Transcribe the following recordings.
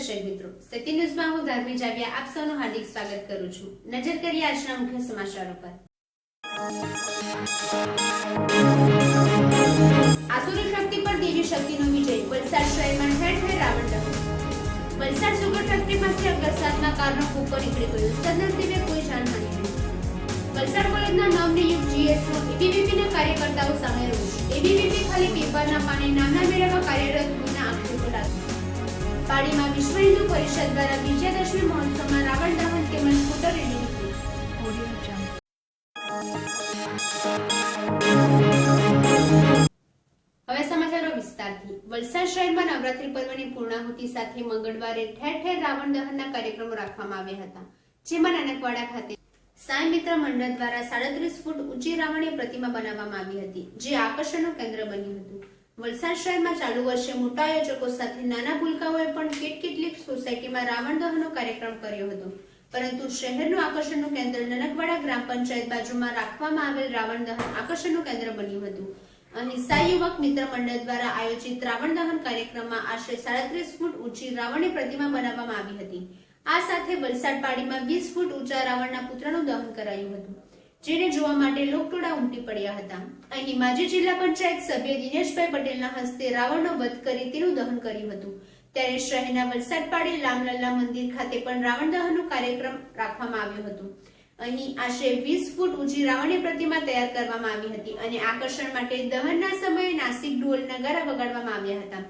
દર્શક મિત્રો, સત્ય ન્યૂઝમાં હું ધર્મી જાવિયા આપ સૌનું હાર્દિક સ્વાગત કરું છું। નજર કરીએ આજના મુખ્ય સમાચારો પર। આસુરી શક્તિ પર દેવી શક્તિનો વિજય। વલસાડ શહેરમાં ઠેર ઠેર રાવણ દહન। વલસાડ સુગર ફેક્ટરીમાંથી અકસ્માતના કારણે કૂપર નીકળી ગયું, સદનસીબે કોઈ જાનહાનિ નહીં। વલસાડ કોલેજના નવનિયુક્ત જીએસનો એબીવીપીના કાર્યકર્તાઓ સામે રોષ। એબીવીપી ખાલી પેપરના પાને નામના મેળવવા કાર્યરત હોવાના આક્ષેપો લાગ્યા। પાડીમાં વિશ્વ હિન્દુ પરિષદ દ્વારા વિજયાદશમી મહોત્સવમાં રાવણ દહન તેમજ સ્કૂટર રેલી નીકળી। હવે સમાચારો વિસ્તારથી। વલસાડ શહેરમાં નવરાત્રી પર્વની પૂર્ણાહુતિ સાથે મંગળવારે ઠેર ઠેર રાવણ દહનના કાર્યક્રમો રાખવામાં આવ્યા હતા, જેમાં નાનકવાડા ખાતે સાંઈ મિત્ર મંડળ દ્વારા 37 ફૂટ ઊંચી રાવણની પ્રતિમા બનાવવામાં આવી હતી, જે આકર્ષણનું કેન્દ્ર બન્યું હતું। વલસાડ શહેરમાં ચાલુ વર્ષે મોટા આયોજકો સાથે નાના ભૂલકાઓએ પણ કેટલીક સોસાયટીમાં રાવણ દહનનો કાર્યક્રમ કર્યો હતો, પરંતુ શહેરનું આકર્ષણનું કેન્દ્ર નાનકવાડા ગ્રામ પંચાયત બાજુમાં રાખવામાં આવેલ રાવણ દહન આકર્ષણનું કેન્દ્ર બન્યું હતું। અહીં સાંઈ યુવક મિત્ર મંડળ દ્વારા આયોજિત રાવણ દહન કાર્યક્રમમાં આશરે 37 ફૂટ ઊંચી રાવણની પ્રતિમા બનાવવામાં આવી હતી। આ સાથે વલસાડ પાડીમાં 20 ફૂટ ઊંચા રાવણના પુતળાનું દહન કરાયું હતું, જેને જોવા માટે લોકટોળા ઉમટી પડ્યા હતા। અહીં માજી જિલ્લા પંચાયત સભ્ય દિનેશભાઈ પટેલના હસ્તે રાવણનો વધ કરી તેનું દહન કર્યું હતું। ત્યારે શહેરના વલસાડ પાડી રામલલ્લા મંદિર ખાતે પણ રાવણ દહનનો કાર્યક્રમ રાખવામાં આવ્યો હતો। અહીં આશરે 20 ફૂટ ઊંચી રાવણની પ્રતિમા તૈયાર કરવામાં આવી હતી અને આકર્ષણ માટે દહનના સમયે નાસિક ઢોલ નગારા વગાડવામાં આવ્યા હતા।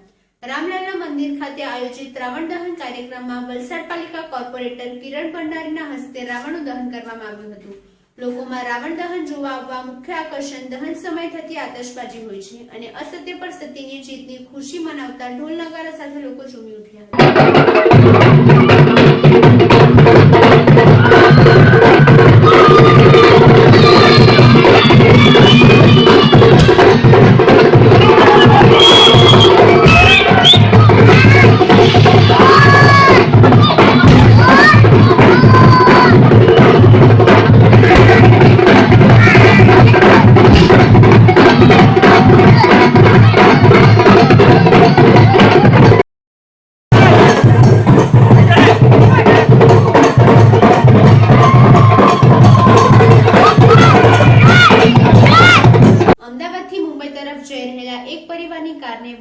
રામલલ્લા મંદિર ખાતે આયોજિત રાવણ દહન કાર્યક્રમમાં વલસાડ પાલિકા કોર્પોરેટર કિરણ ભંડારીના હસ્તે રાવણનું દહન કરવામાં આવ્યું હતું। લોકોમાં રાવણ દહન જોવા આવવા મુખ્ય આકર્ષણ દહન સમય થતી આતશબાજી હોય છે અને અસત્ય પર સત્યની જીતની ખુશી મનાવતા ઢોલ નગારા સાથે લોકો ઝૂમી ઉઠ્યા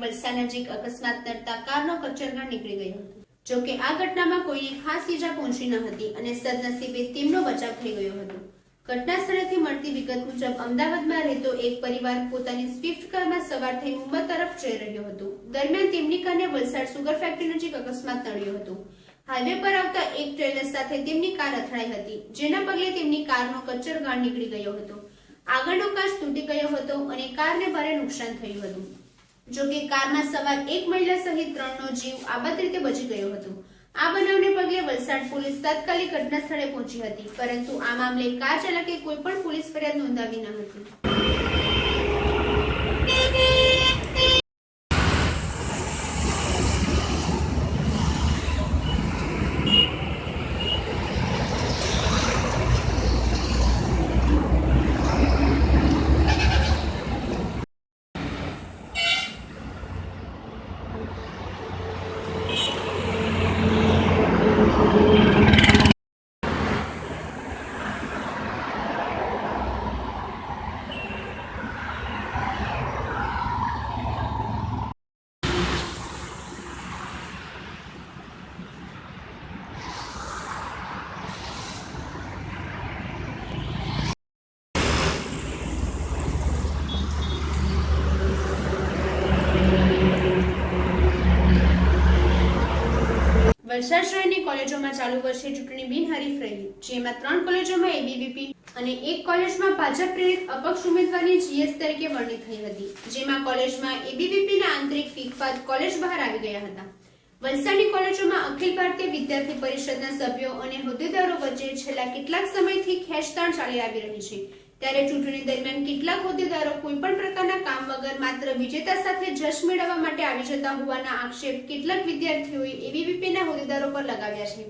વલસાડ નજીક અકસ્માત નડતા કારનો કચરગાળ નીકળી ગયો હતો। જો કે આ ઘટનામાં કોઈને ખાસ ઈજા પહોંચી ન હતી અને સદનસીબે તેમનો બચાવ થઈ ગયો હતો। ઘટના સ્થળેથી મળતી વિગત મુજબ અમદાવાદમાં રહેતો એક પરિવાર પોતાની સ્વિફ્ટ કારમાં સવાર થઈ મુંબઈ તરફ જઈ રહ્યો હતો। દરમિયાન તેમની કારને વલસાડ સુગર ફેક્ટરી નજીક અકસ્માત નડ્યો હતો। હાઈવે પર આવતા એક ટ્રેલર સાથે તેમની કાર અથડાઈ હતી, જેના પગલે તેમની કારનો કચરગાળ નીકળી ગયો હતો। આગળનો કાચ તૂટી ગયો હતો અને કારને ભારે નુકસાન થયું હતું। જો કે કારમાં સવાર એક મહિલા સહિત 3નો જીવ આબાદ રીતે બચી ગયો હતો। આ બનાવને પગલે વલસાડ પોલીસ તાત્કાલિક ઘટના સ્થળે પહોંચી હતી, પરંતુ આ મામલે કાર ચાલકે કોઈ પણ પોલીસ ફરિયાદ નોંધાવી ન હતી। વલસાડ શહેરની કોલેજોમાં ચાલુ વર્ષે ચૂંટણી બિનહરીફ રહી, જેમાં 3 કોલેજોમાં એબીવીપી અને એક કોલેજમાં ભાજપ પ્રેરિત અપક્ષ ઉમેદવારની જીએસ તરીકે વરણી થઈ હતી, જેમાં કોલેજમાં એબીવીપીના આંતરિક ફિકફાદ કોલેજ બહાર આવી ગયા હતા। વલસાડની કોલેજોમાં અખિલ ભારતીય વિદ્યાર્થી પરિષદના સભ્યો અને હોદ્દેદારો વચ્ચે છેલ્લા કેટલાક સમયથી ખેંચતાણ ચાલી આવી રહી છે। ત્યારે ચૂંટણી દરમિયાન કેટલાક હોદ્દેદારો કોઈ પણ પ્રકારના કામ વગર માત્ર વિજેતા સાથે જશ મેળવવા માટે આવી જતા હોવાના આક્ષેપ કેટલાક વિદ્યાર્થીઓએ એબીવીપીના હોદ્દેદારો પર લગાવ્યા છે,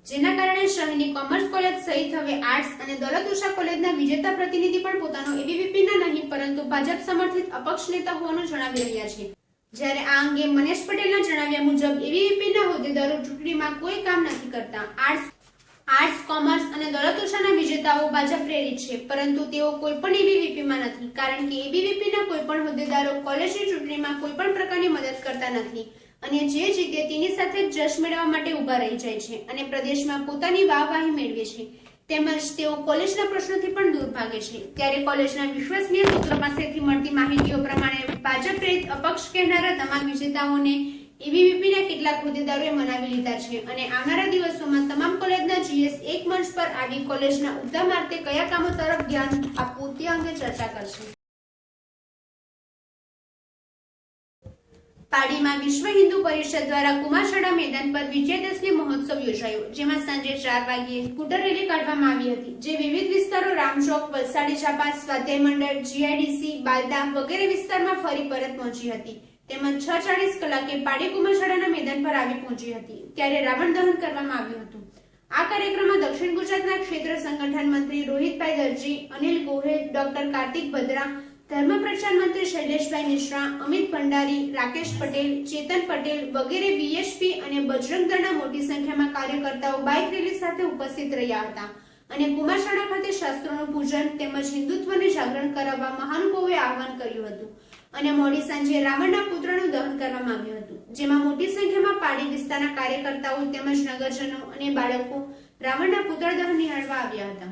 જેના કારણે શહેરની કોમર્સ કોલેજ સહિત હવે આર્ટ્સ અને દોલત ઉષા કોલેજના વિજેતા પ્રતિનિધિ પણ પોતાનો એબીવીપીના નહીં પરંતુ ભાજપ સમર્થિત અપક્ષ નેતા હોવાનું જણાવી રહ્યા છે। જ્યારે આ અંગે મનેશ પટેલના જણાવ્યા મુજબ એબીવીપીના હોદ્દેદારો ચૂંટણીમાં કોઈ કામ નથી કરતા. આર્ટ્સ, કોમર્સ અને દોલતોષાના વિજેતાઓ ભાજપ પ્રેરિત છે, પરંતુ તેઓ કોઈ પણ એબીવીપીમાં નથી, કારણ કે એબીવીપીના કોઈ પણ હોદ્દેદારો કોલેજની ચૂંટણીમાં કોઈ પણ પ્રકારની મદદ કરતા નથી અને જે જીતે તેની સાથે જ જશ મેળવવા માટે ઉભા રહી જાય છે અને પ્રદેશમાં પોતાની વાહવાહી મેળવે છે. તેમજ તેઓ કોલેજના પ્રશ્નોથી પણ દૂર ભાગે છે. ત્યારે કોલેજના વિશ્વસનીય સૂત્રો પાસેથી મળતી માહિતીઓ પ્રમાણે ભાજપ પ્રેરિત અપક્ષ કહેનારા તમામ વિજેતાઓને એબીવીપીના કેટલાક હોદ્દેદારોએ મનાવી લીધા છે અને આવનારા દિવસોમાં તમામ કોલેજના જીએસ એક મંચ પર આવી કોલેજના ઉદ્ધામાર્થે કયા કામો તરફ ધ્યાન આપવું તે અંગે ચર્ચા કરશે. પાડીમાં વિશ્વ હિન્દુ પરિષદ દ્વારા કુમારશાળા મેદાન પર વિજયાદશમી મહોત્સવ યોજાયો, જેમાં સાંજે 4 વાગ્યે સ્કૂટર રેલી કાઢવામાં આવી હતી, જે વિવિધ વિસ્તારો રામચોક, વલસાડી ચાપા, સ્વાધ્યાય મંડળ, જીઆઈડીસી, બાલદા વગેરે વિસ્તારમાં ફરી પરત પહોંચી હતી. તેમજ 6:40 કલાકે પાડી કુમારશાળાના મેદાન પર આવી પહોંચી હતી, ત્યારે રાવણ દહન કરવામાં આવ્યું હતું. આ કાર્યક્રમમાં દક્ષિણ ગુજરાતના ક્ષેત્ર સંગઠન મંત્રી રોહિતભાઈ દરજી, અનિલ ગોહેલ, ડોક્ટર કાર્તિક ભદ્રા, ધર્મ પ્રચાર મંત્રી શૈલેષભાઈ મિશ્રા, અમિત ભંડારી, રાકેશ પટેલ, ચેતન પટેલ વગેરે વીએચપી અને બજરંગ દળના મોટી સંખ્યામાં કાર્યકર્તાઓ બાઇક રેલી સાથે ઉપસ્થિત રહ્યા હતા અને કુમારશાળા ખાતે શાસ્ત્રોનું પૂજન તેમજ હિન્દુત્વને જાગરણ કરાવવા મહાનુભાવોએ આહવાન કર્યું હતું અને મોડી સાંજે રાવણના પુત્રનું દહન કરવામાં આવ્યું હતું, જેમાં મોટી સંખ્યામાં પાડી વિસ્તારના કાર્યકર્તાઓ તેમજ નગરજનો અને બાળકો રાવણના પુત્ર દહન નિહાળવા આવ્યા હતા.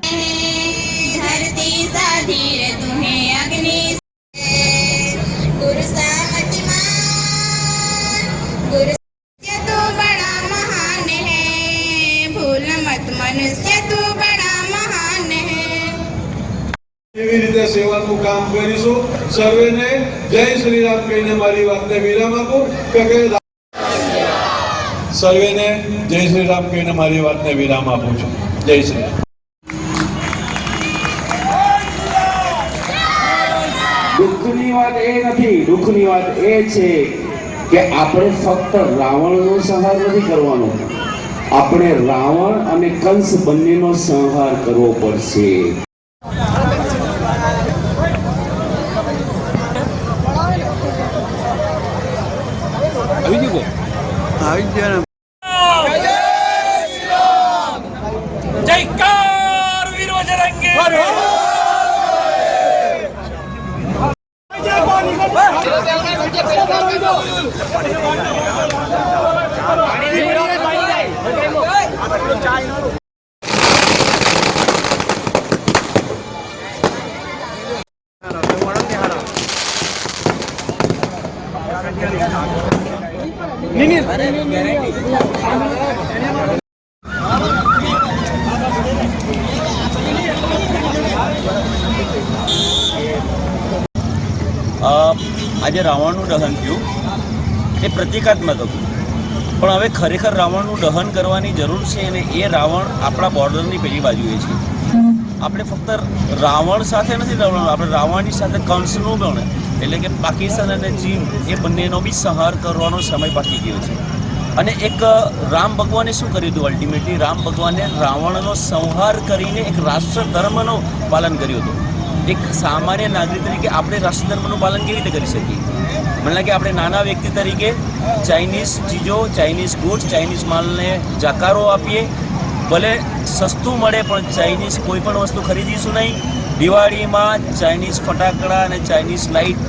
धरती साधी रे तुम्हें अग्नि गुरु सामतिमान गुरु से तू बड़ा महान है भूल मत मनुष्य तू बड़ा महान है. એવી રીતે સેવાનું કામ કરીશું. સર્વેને જય શ્રી રામ કહીને મારી વાતને વિરામ આપું કે સર્વેને જય શ્રી રામ કહીને મારી વાતને વિરામ આપું છું. જય શ્રી રામ. દુઃખની વાત એ નથી, દુઃખની વાત એ છે કે આપણે ફક્ત રાવણનો સંહાર નથી કરવાનો, આપણે રાવણ અને કંસ બંનેનો સંહાર કરવો પડશે. જયકાર વીર બજરંગી આજે રાવણનું દહન થયું એ પ્રતિકાત્મક હતું, પણ હવે ખરેખર રાવણનું દહન કરવાની જરૂર છે અને એ રાવણ આપણા બોર્ડરની પેલી બાજુએ છે. આપણે ફક્ત રાવણ સાથે નથી લડવાનું, આપણે રાવણની સાથે કંસનું પણ, એટલે કે પાકિસ્તાન અને ચીન એ બંનેનો બી સંહાર કરવાનો સમય બાકી ગયો છે. અને એક રામ ભગવાને શું કર્યું હતું? અલ્ટિમેટલી રામ ભગવાને રાવણનો સંહાર કરીને એક રાષ્ટ્ર ધર્મનું પાલન કર્યું હતું. એક સામાન્ય નાગરિક તરીકે આપણે રાષ્ટ્ર ધર્મનું પાલન કેવી રીતે કરી શકીએ? મને લાગે આપણે નાના વ્યક્તિ તરીકે ચાઇનીઝ ચીજો, ચાઇનીઝ ગુડ્સ, ચાઇનીઝ માલને જાકારો આપીએ, ભલે સસ્તું મળે પણ ચાઇનીઝ કોઈ પણ વસ્તુ ખરીદીશું નહીં. દિવાળીમાં ચાઇનીઝ ફટાકડા અને ચાઇનીઝ લાઇટ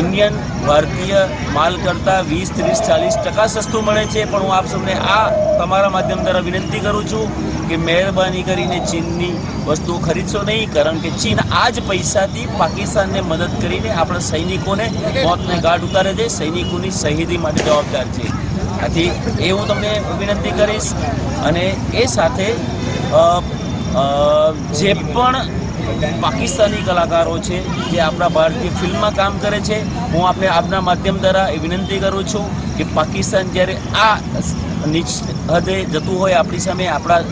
ઇન્ડિયન ભારતીય માલ કરતાં 20, 30, 40% સસ્તું મળે છે. પણ હું આપ સૌને આ તમારા માધ્યમ દ્વારા વિનંતી કરું છું કે મહેરબાની કરીને ચીનની વસ્તુઓ ખરીદશો નહીં, કારણ કે ચીન આ જ પૈસાથી પાકિસ્તાનને મદદ કરીને આપણા સૈનિકોને મોતને ઘાટ ઉતારે છે, સૈનિકોની શહીદી માટે જવાબદાર છે. આથી એ હું તમને વિનંતી કરીશ. અને એ સાથે જે પણ પાકિસ્તાની કલાકારો છે જે આપણા ભારતીય ફિલ્મમાં કામ કરે છે, હું આપને આપના માધ્યમ દ્વારા એ વિનંતી કરું છું કે પાકિસ્તાન જ્યારે આ નીચ હદે જતું હોય આપણી સામે, આપણા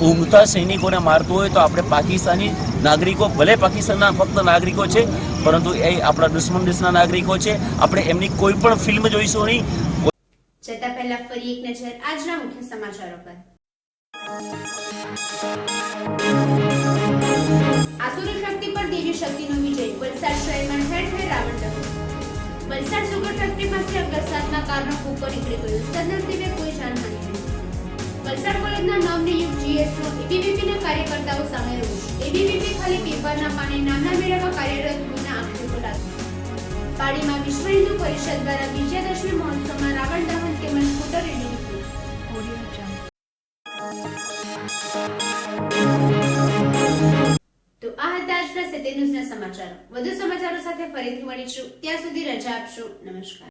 ઊંઘતા સૈનિકોને મારતું હોય, તો આપણે પાકિસ્તાની નાગરિકો, ભલે પાકિસ્તાનના ફક્ત નાગરિકો છે પરંતુ એ આપણા દુશ્મન દેશના નાગરિકો છે, આપણે એમની કોઈ પણ ફિલ્મ જોઈશું નહીં. જતા પહેલા ફરી એક નજર આજના મુખ્ય સમાચારો પર. આસુરી શક્તિ પર દેવી શક્તિનો વિજય, વલસાડ શહેરમાં ઠેર ઠેર રાવણ દહન. વલસાડ સુગર ફેક્ટરી કારનો કૂકો નીકળી ગયો. સદનસીબે કોઈ જાનહાનિ નહીં. વલસાડ કોલેજના નવનિયુક્ત જીએસનો એબીવીપીના કાર્યકર્તાઓ સામે રોષ. એબીવીપી ખાલી પેપરના પાને નામના મેળામાં કાર્યરત હોવાના આક્ષેપો લાગ્યા. પાડીમાં વિશ્વ હિન્દુ પરિષદ દ્વારા વિજયાદશમી મહોત્સવમાં રાવણ દહન તેમજ સ્કૂટર રેલી નીકળી. તો આ હતા આજના સત્ય ન્યૂઝના સમાચારો. વધુ સમાચારો સાથે ફરીથી મળીશું. ત્યાં સુધી રજા આપશો. નમસ્કાર.